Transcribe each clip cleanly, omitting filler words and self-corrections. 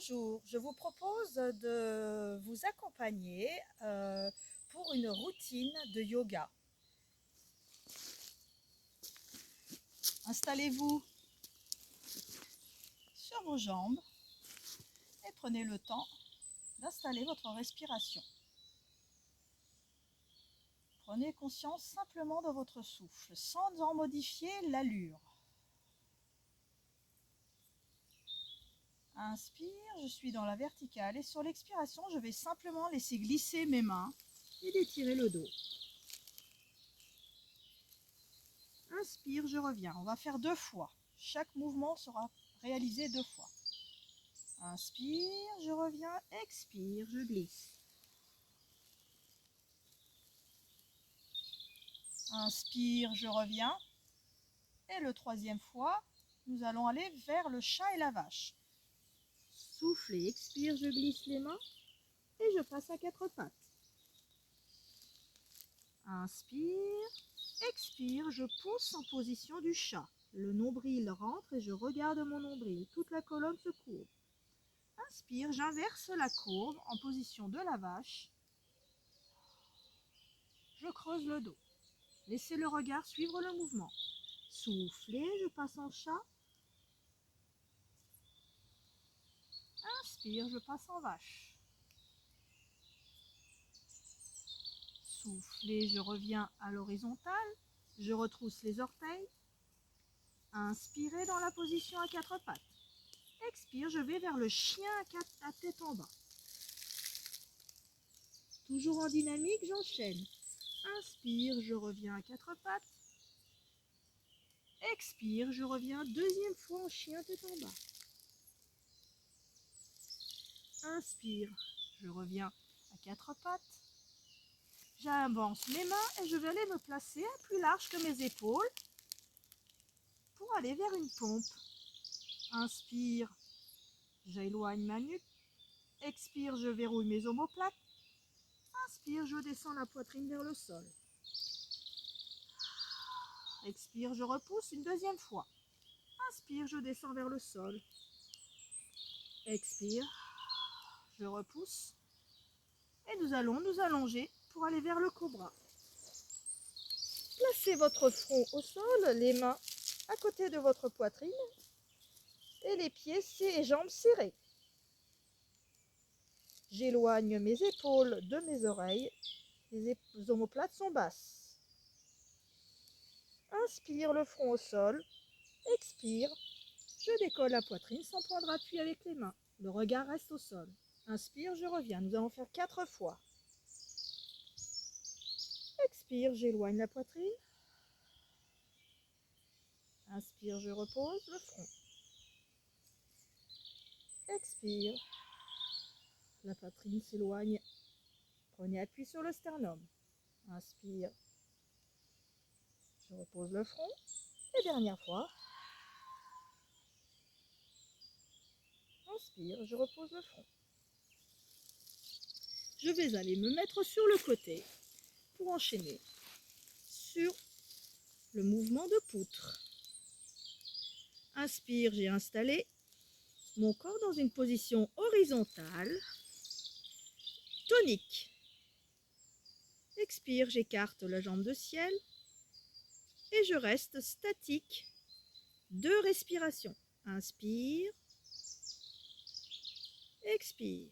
Bonjour, je vous propose de vous accompagner pour une routine de yoga. Installez-vous sur vos jambes et prenez le temps d'installer votre respiration. Prenez conscience simplement de votre souffle sans en modifier l'allure. Inspire, je suis dans la verticale et sur l'expiration, je vais simplement laisser glisser mes mains et d'étirer le dos. Inspire, je reviens. On va faire 2 fois. Chaque mouvement sera réalisé 2 fois. Inspire, je reviens. Expire, je glisse. Inspire, je reviens. Et le 3e fois, nous allons aller vers le chat et la vache. Soufflez, expire, je glisse les mains et je passe à 4 pattes. Inspire, expire, je pousse en position du chat. Le nombril rentre et je regarde mon nombril. Toute la colonne se courbe. Inspire, j'inverse la courbe en position de la vache. Je creuse le dos. Laissez le regard suivre le mouvement. Soufflez, je passe en chat. Inspire, je passe en vache. Soufflez, je reviens à l'horizontale. Je retrousse les orteils. Inspirez dans la position à 4 pattes. Expire, je vais vers le chien à tête en bas. Toujours en dynamique, j'enchaîne. Inspire, je reviens à 4 pattes. Expire, je reviens 2e fois en chien tête en bas. Inspire, je reviens à 4 pattes. J'avance mes mains et je vais aller me placer à plus large que mes épaules pour aller vers une pompe. Inspire, j'éloigne ma nuque. Expire, je verrouille mes omoplates. Inspire, je descends la poitrine vers le sol. Expire, je repousse une 2e fois. Inspire, je descends vers le sol. Expire, je repousse. Et nous allons nous allonger pour aller vers le cobra. Placez votre front au sol, les mains à côté de votre poitrine et les pieds et jambes serrés. J'éloigne mes épaules de mes oreilles, les omoplates sont basses. Inspire, le front au sol. Expire, je décolle la poitrine sans prendre appui avec les mains. Le regard reste au sol. Inspire, je reviens. Nous allons faire 4 fois. Expire, j'éloigne la poitrine. Inspire, je repose le front. Expire, la poitrine s'éloigne. Prenez appui sur le sternum. Inspire, je repose le front. Et dernière fois. Inspire, je repose le front. Je vais aller me mettre sur le côté pour enchaîner sur le mouvement de poutre. Inspire, j'ai installé mon corps dans une position horizontale, tonique. Expire, j'écarte la jambe de ciel et je reste statique. 2 respirations. Inspire, expire.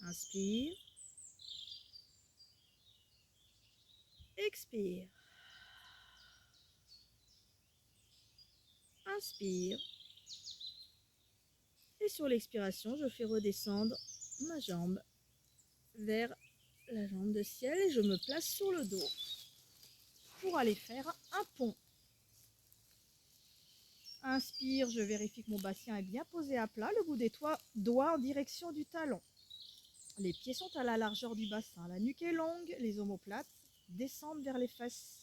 Inspire, expire. Inspire. Et sur l'expiration, je fais redescendre ma jambe vers la jambe de ciel et je me place sur le dos pour aller faire un pont. Inspire, je vérifie que mon bassin est bien posé à plat, le bout des doigts en direction du talon. Les pieds sont à la largeur du bassin, la nuque est longue, les omoplates descendent vers les fesses.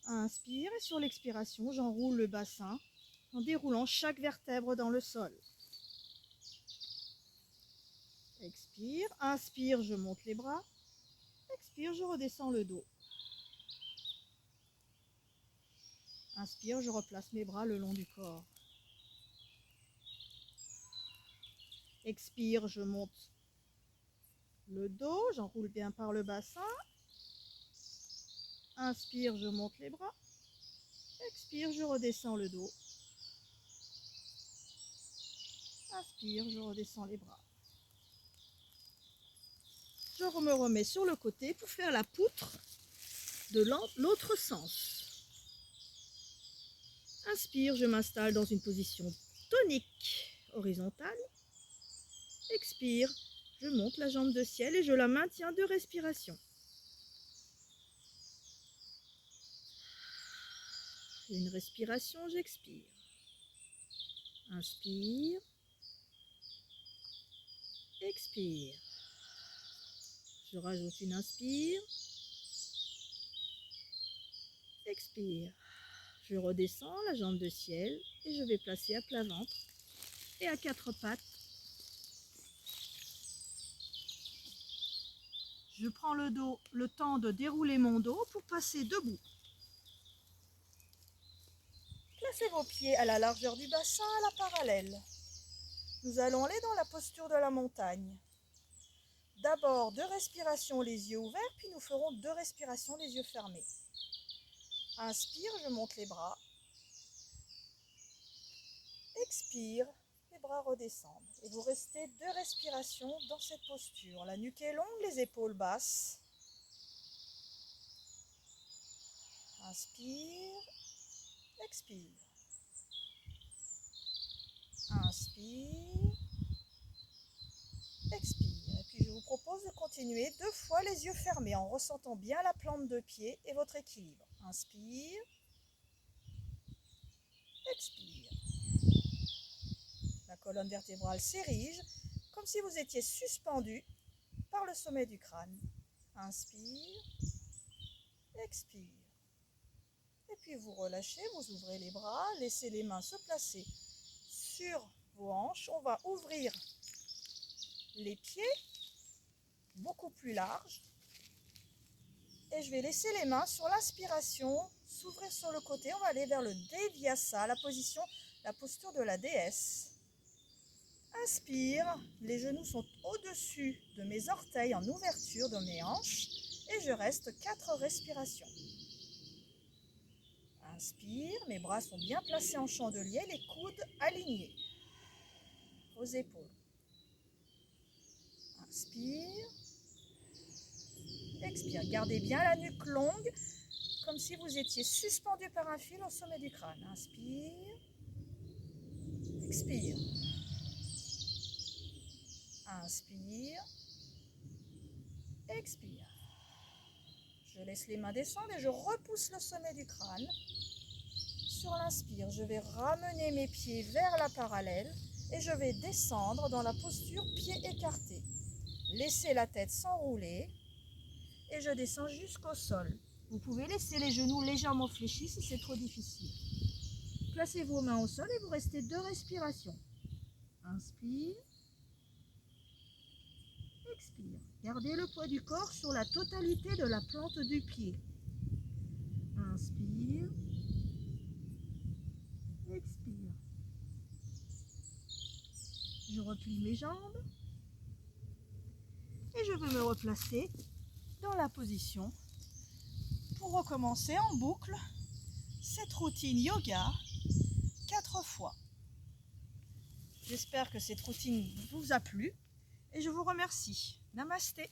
Inspire et sur l'expiration, j'enroule le bassin en déroulant chaque vertèbre dans le sol. Expire, inspire, je monte les bras. Expire, je redescends le dos. Inspire, je replace mes bras le long du corps. Expire, je monte le dos, j'enroule bien par le bassin. Inspire, je monte les bras. Expire, je redescends le dos. Inspire, je redescends les bras. Je me remets sur le côté pour faire la poutre de l'autre sens. Inspire, je m'installe dans une position tonique horizontale. Expire, je monte la jambe de ciel et je la maintiens de respiration. Une respiration, j'expire. Inspire. Expire. Je rajoute une inspire. Expire. Je redescends la jambe de ciel et je vais placer à plat ventre et à quatre pattes. Je prends le temps de dérouler mon dos pour passer debout. Placez vos pieds à la largeur du bassin, à la parallèle. Nous allons aller dans la posture de la montagne. D'abord 2 respirations les yeux ouverts, puis nous ferons 2 respirations les yeux fermés. Inspire, je monte les bras. Expire, les bras redescendent. Et vous restez 2 respirations dans cette posture. La nuque est longue, les épaules basses. Inspire, expire. Inspire, expire. Et puis je vous propose de continuer 2 fois les yeux fermés en ressentant bien la plante de pied et votre équilibre. Inspire, expire. La colonne vertébrale s'érige comme si vous étiez suspendu par le sommet du crâne. Inspire, expire. Et puis vous relâchez, vous ouvrez les bras, laissez les mains se placer sur vos hanches. On va ouvrir les pieds beaucoup plus larges. Et je vais laisser les mains sur l'inspiration s'ouvrir sur le côté. On va aller vers le Devyasa, la posture de la déesse. Inspire, les genoux sont au-dessus de mes orteils en ouverture de mes hanches et je reste 4 respirations. Inspire, mes bras sont bien placés en chandelier, les coudes alignés aux épaules. Inspire, expire, gardez bien la nuque longue comme si vous étiez suspendu par un fil au sommet du crâne. Inspire, expire. Inspire, expire. Je laisse les mains descendre et je repousse le sommet du crâne. Sur l'inspire, je vais ramener mes pieds vers la parallèle et je vais descendre dans la posture pieds écartés. Laissez la tête s'enrouler et je descends jusqu'au sol. Vous pouvez laisser les genoux légèrement fléchis si c'est trop difficile. Placez vos mains au sol et vous restez 2 respirations. Inspire. Expire. Gardez le poids du corps sur la totalité de la plante du pied. Inspire. Expire. Je replie mes jambes. Et je vais me replacer dans la position pour recommencer en boucle cette routine yoga 4 fois. J'espère que cette routine vous a plu et je vous remercie. Namasté.